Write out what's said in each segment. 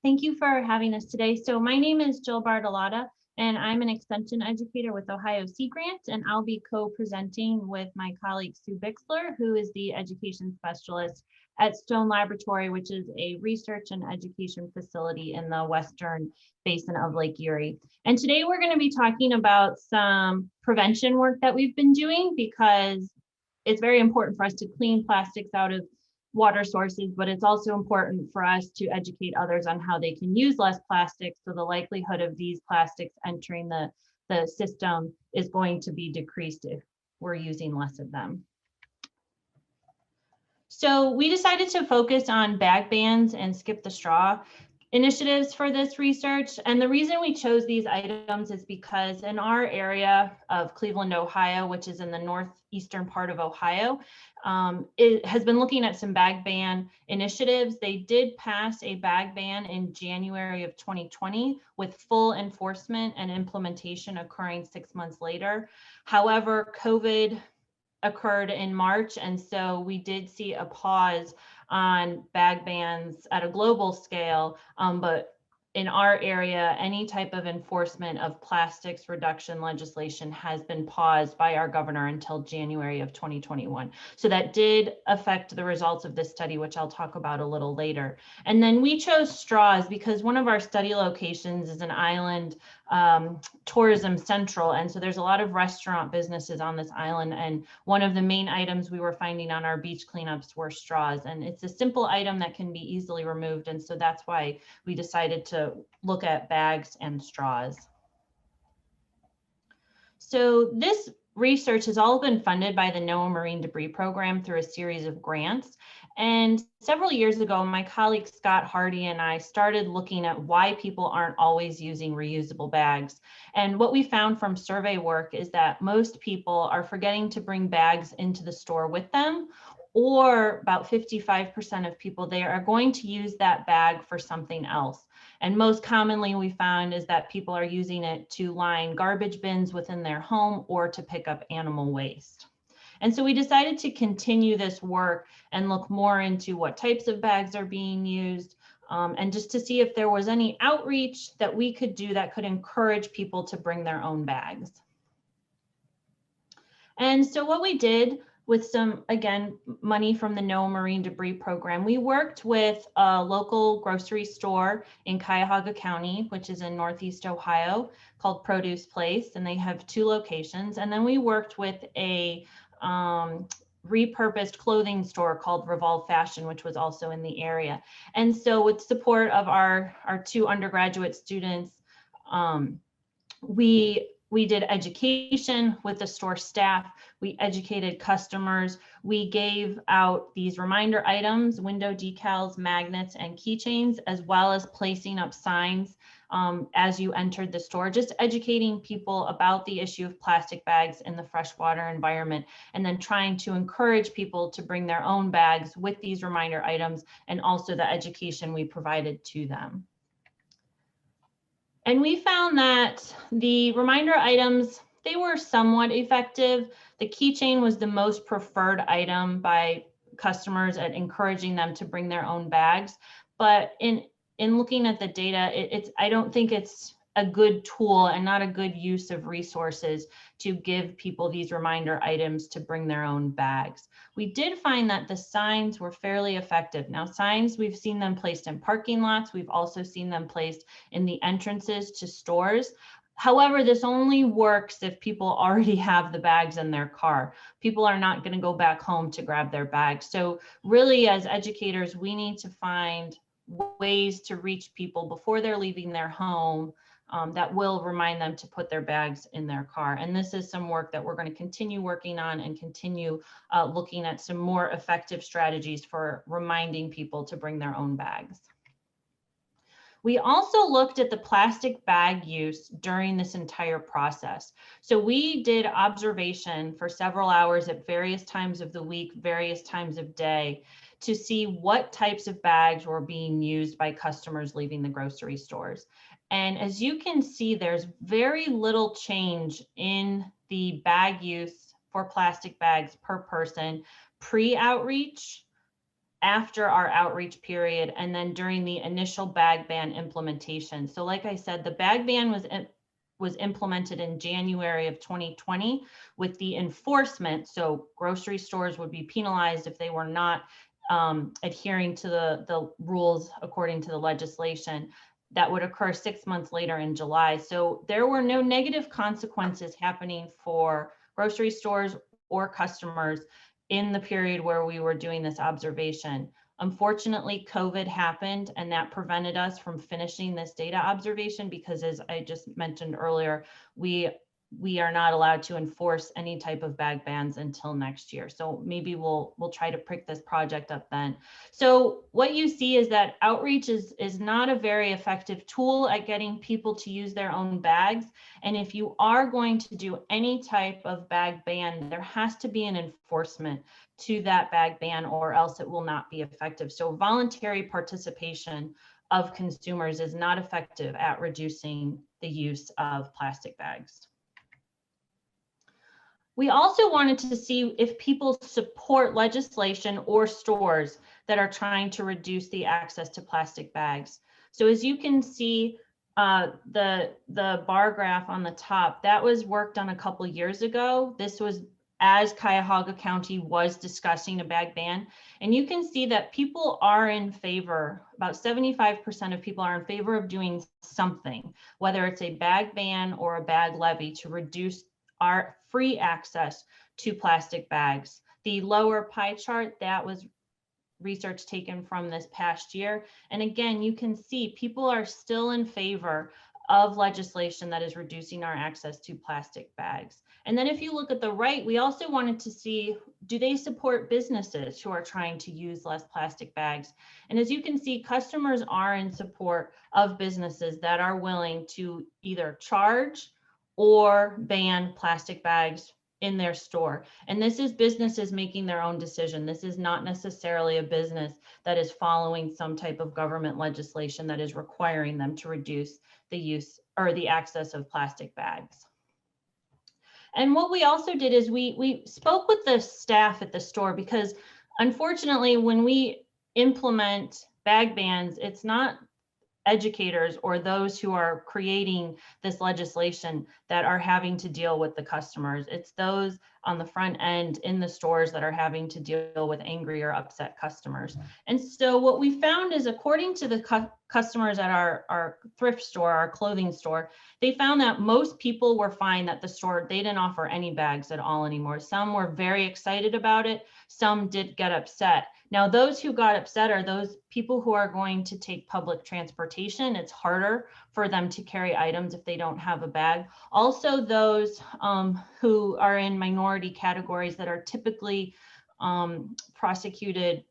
Thank you for having us today. So my name is Jill Bartolotta, and I'm an extension educator with Ohio Sea Grant, and I'll be co-presenting with my colleague Sue Bixler, who is the education specialist at Stone Laboratory, which is a research and education facility in the western basin of Lake Erie. And today we're going to be talking about some prevention work that we've been doing, because it's very important for us to clean plastics out of water sources, but it's also important for us to educate others on how they can use less plastics. So the likelihood of these plastics entering the system is going to be decreased if we're using less of them. So we decided to focus on bag bans and skip the straw initiatives for this research. And the reason we chose these items is because in our area of Cleveland, Ohio, which is in the northeastern part of Ohio, it has been looking at some bag ban initiatives. They did pass a bag ban in January of 2020 with full enforcement and implementation occurring 6 months later. However, COVID occurred in March, and so we did see a pause on bag bans at a global scale, but in our area, any type of enforcement of plastics reduction legislation has been paused by our governor until January of 2021. So that did affect the results of this study, which I'll talk about a little later. And then we chose straws because one of our study locations is an island tourism central. And so there's a lot of restaurant businesses on this island. And one of the main items we were finding on our beach cleanups were straws. And it's a simple item that can be easily removed. And so that's why we decided to look at bags and straws. So this research has all been funded by the NOAA Marine Debris Program through a series of grants. And several years ago, my colleague Scott Hardy and I started looking at why people aren't always using reusable bags. And what we found from survey work is that most people are forgetting to bring bags into the store with them, or about 55% of people, they are going to use that bag for something else. And most commonly we found is that people are using it to line garbage bins within their home or to pick up animal waste. And so we decided to continue this work and look more into what types of bags are being used, and just to see if there was any outreach that we could do that could encourage people to bring their own bags. And so what we did with some, again, money from the NOAA Marine Debris Program, we worked with a local grocery store in Cuyahoga County, which is in Northeast Ohio, called Produce Place, and they have 2 locations. And then we worked with a repurposed clothing store called Revolve Fashion, which was also in the area. And so with support of our 2 undergraduate students, we did education with the store staff. We educated customers. We gave out these reminder items, window decals, magnets, and keychains, as well as placing up signs as you entered the store, just educating people about the issue of plastic bags in the freshwater environment, and then trying to encourage people to bring their own bags with these reminder items, and also the education we provided to them. And we found that the reminder items, they were somewhat effective. The keychain was the most preferred item by customers at encouraging them to bring their own bags. But in looking at the data, I don't think it's a good tool and not a good use of resources to give people these reminder items to bring their own bags. We did find that the signs were fairly effective. Now, signs, we've seen them placed in parking lots. We've also seen them placed in the entrances to stores. However, this only works if people already have the bags in their car. People are not going to go back home to grab their bags. So really, as educators, we need to find ways to reach people before they're leaving their home that will remind them to put their bags in their car. And this is some work that we're going to continue working on and continue looking at some more effective strategies for reminding people to bring their own bags. We also looked at the plastic bag use during this entire process. So we did observation for several hours at various times of the week, various times of day, to see what types of bags were being used by customers leaving the grocery stores. And as you can see, there's very little change in the bag use for plastic bags per person pre-outreach after our outreach period and then during the initial bag ban implementation. So like I said, the bag ban was implemented in January of 2020 with the enforcement. So grocery stores would be penalized if they were not adhering to the rules according to the legislation. That would occur 6 months later in July. So there were no negative consequences happening for grocery stores or customers in the period where we were doing this observation. Unfortunately, COVID happened and that prevented us from finishing this data observation because, as I just mentioned earlier, we are not allowed to enforce any type of bag bans until next year. So maybe we'll try to pick this project up then. So what you see is that outreach is not a very effective tool at getting people to use their own bags. And if you are going to do any type of bag ban, there has to be an enforcement to that bag ban or else it will not be effective. So voluntary participation of consumers is not effective at reducing the use of plastic bags. We also wanted to see if people support legislation or stores that are trying to reduce the access to plastic bags. So as you can see, the bar graph on the top, that was worked on a couple years ago. This was as Cuyahoga County was discussing a bag ban. And you can see that people are in favor, about 75% of people are in favor of doing something, whether it's a bag ban or a bag levy to reduce our free access to plastic bags. The lower pie chart, that was research taken from this past year. And again, you can see people are still in favor of legislation that is reducing our access to plastic bags. And then if you look at the right, we also wanted to see, do they support businesses who are trying to use less plastic bags? And as you can see, customers are in support of businesses that are willing to either charge or ban plastic bags in their store. And this is businesses making their own decision. This is not necessarily a business that is following some type of government legislation that is requiring them to reduce the use or the access of plastic bags. And what we also did is we spoke with the staff at the store because unfortunately, when we implement bag bans, it's not educators or those who are creating this legislation that are having to deal with the customers. It's those on the front end in the stores that are having to deal with angry or upset customers. And so what we found is, according to the customers at our thrift store, our clothing store, they found that most people were fine that the store, they didn't offer any bags at all anymore. Some were very excited about it. Some did get upset. Now, those who got upset are those people who are going to take public transportation. It's harder for them to carry items if they don't have a bag. Also, those who are in minority categories that are typically prosecuted,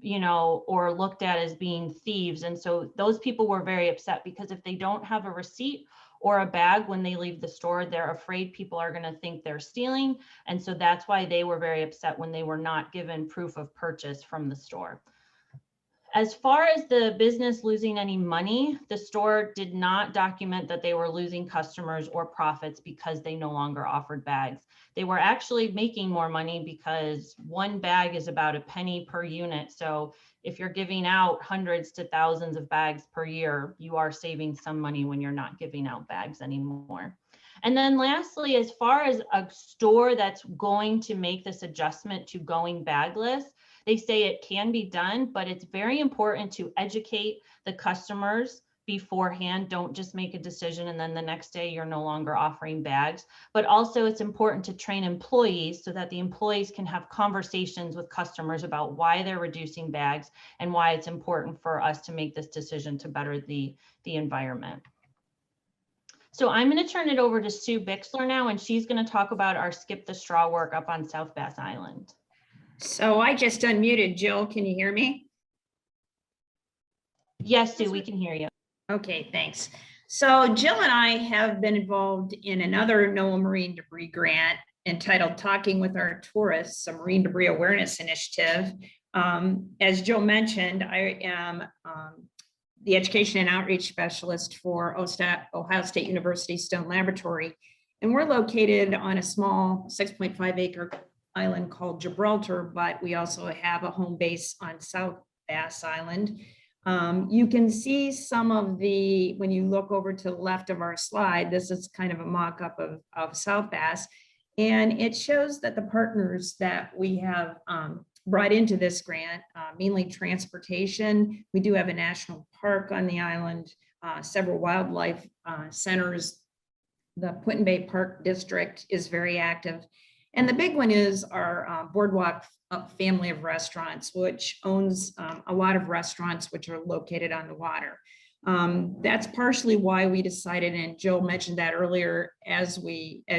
or looked at as being thieves. And so those people were very upset because if they don't have a receipt or a bag when they leave the store, they're afraid people are going to think they're stealing. And so that's why they were very upset when they were not given proof of purchase from the store. As far as the business losing any money, the store did not document that they were losing customers or profits because they no longer offered bags. They were actually making more money because one bag is about a penny per unit. So if you're giving out hundreds to thousands of bags per year, you are saving some money when you're not giving out bags anymore. And then lastly, as far as a store that's going to make this adjustment to going bagless, they say it can be done, but it's very important to educate the customers beforehand. Don't just make a decision and then the next day you're no longer offering bags. But also it's important to train employees so that the employees can have conversations with customers about why they're reducing bags and why it's important for us to make this decision to better the environment. So I'm going to turn it over to Sue Bixler now, and she's going to talk about our Skip the Straw work up on South Bass Island. So I just unmuted. Jill, can you hear me? Yes, Sue, we can hear you. Okay, thanks. So Jill and I have been involved in another NOAA Marine Debris grant entitled Talking with Our Tourists, a Marine Debris Awareness Initiative. As Jill mentioned, I am the Education and Outreach Specialist for Ohio State University Stone Laboratory. And we're located on a small 6.5 acre island called Gibraltar, but we also have a home base on South Bass Island. You can see some of the, when you look over to the left of our slide, this is kind of a mock-up of South Bass. And it shows that the partners that we have brought into this grant, mainly transportation. We do have a national park on the island, several wildlife centers. The Put-in-Bay Park District is very active. And the big one is our Boardwalk family of restaurants, which owns a lot of restaurants which are located on the water. That's partially why we decided, and Jill mentioned that earlier as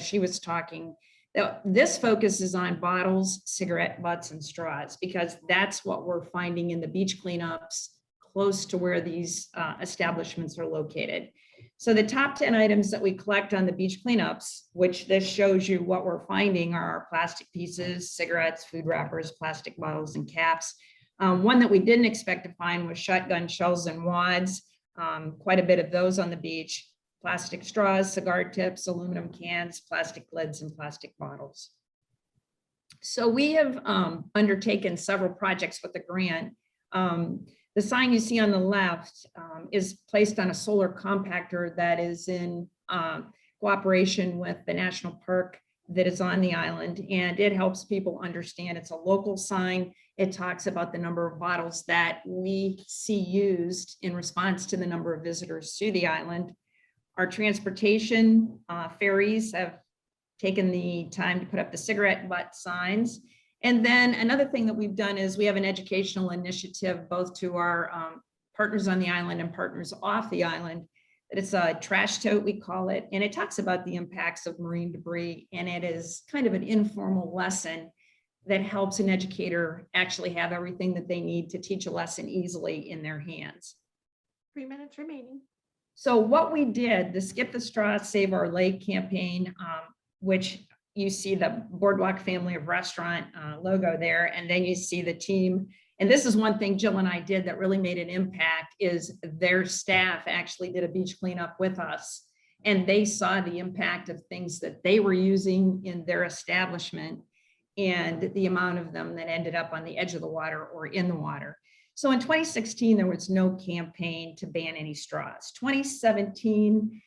she was talking, that this focuses on bottles, cigarette butts, and straws, because that's what we're finding in the beach cleanups close to where these establishments are located. So the top 10 items that we collect on the beach cleanups, which this shows you what we're finding, are our plastic pieces, cigarettes, food wrappers, plastic bottles, and caps. One that we didn't expect to find was shotgun shells and wads, quite a bit of those on the beach, plastic straws, cigar tips, aluminum cans, plastic lids, and plastic bottles. So we have undertaken several projects with the grant. The sign you see on the left is placed on a solar compactor that is in cooperation with the national park that is on the island, and it helps people understand it's a local sign. It talks about the number of bottles that we see used in response to the number of visitors to the island. Our transportation ferries have taken the time to put up the cigarette butt signs. And then another thing that we've done is we have an educational initiative both to our partners on the island and partners off the island. It's a trash tote, we call it, and it talks about the impacts of marine debris. And it is kind of an informal lesson that helps an educator actually have everything that they need to teach a lesson easily in their hands. 3 minutes remaining. So what we did, the Skip the Straw, Save Our Lake campaign, which you see the Boardwalk family of restaurant logo there, and then you see the team. And this is one thing Jill and I did that really made an impact, is their staff actually did a beach cleanup with us. And they saw the impact of things that they were using in their establishment and the amount of them that ended up on the edge of the water or in the water. So in 2016, there was no campaign to ban any straws. 2017,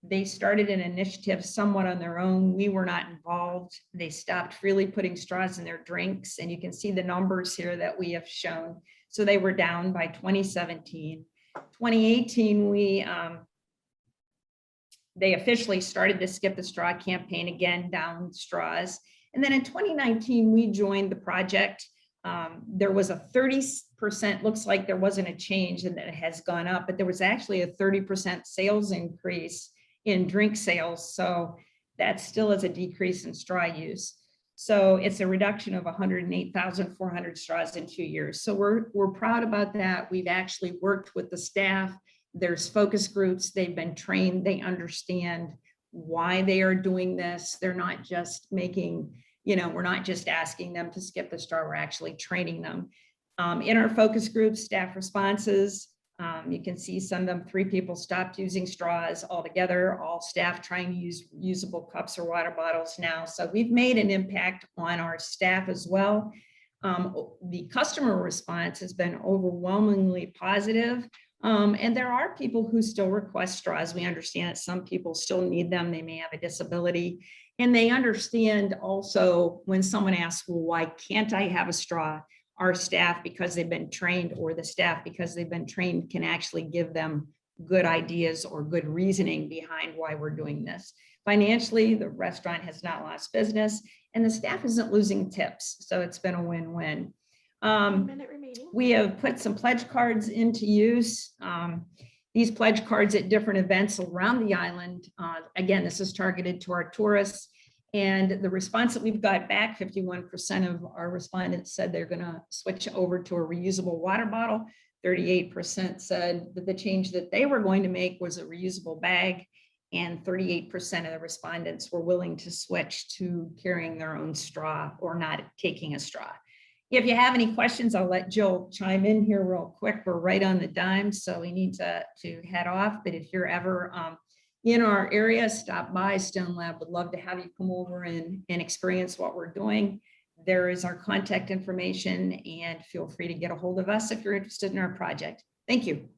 they started an initiative somewhat on their own. We were not involved. They stopped freely putting straws in their drinks. And you can see the numbers here that we have shown. So they were down by 2017. 2018, they officially started the Skip the Straw campaign again, down straws. And then in 2019, we joined the project. There was a 30%, looks like there wasn't a change and that it has gone up, but there was actually a 30% sales increase in drink sales. So that still is a decrease in straw use. So it's a reduction of 108,400 straws in 2 years. So we're proud about that. We've actually worked with the staff. There's focus groups. They've been trained. They understand why they are doing this. They're not just making, we're not just asking them to skip the straw. We're actually training them. In our focus groups, staff responses, you can see some of them, 3 people stopped using straws altogether, all staff trying to use usable cups or water bottles now. So we've made an impact on our staff as well. The customer response has been overwhelmingly positive. And there are people who still request straws. We understand that some people still need them. They may have a disability. And they understand also when someone asks, well, why can't I have a straw? Our staff, because they've been trained, or the staff, because they've been trained, can actually give them good ideas or good reasoning behind why we're doing this. Financially, the restaurant has not lost business and the staff isn't losing tips. So it's been a win-win. 1 minute remaining. We have put some pledge cards into use. These pledge cards at different events around the island. Again, this is targeted to our tourists. And the response that we've got back, 51% of our respondents said they're going to switch over to a reusable water bottle. 38% said that the change that they were going to make was a reusable bag. And 38% of the respondents were willing to switch to carrying their own straw or not taking a straw. If you have any questions, I'll let Jill chime in here real quick. We're right on the dime, so we need to head off. But if you're ever in our area, stop by. Stone Lab would love to have you come over and experience what we're doing. there is our contact information, and feel free to get a hold of us if you're interested in our project. Thank you.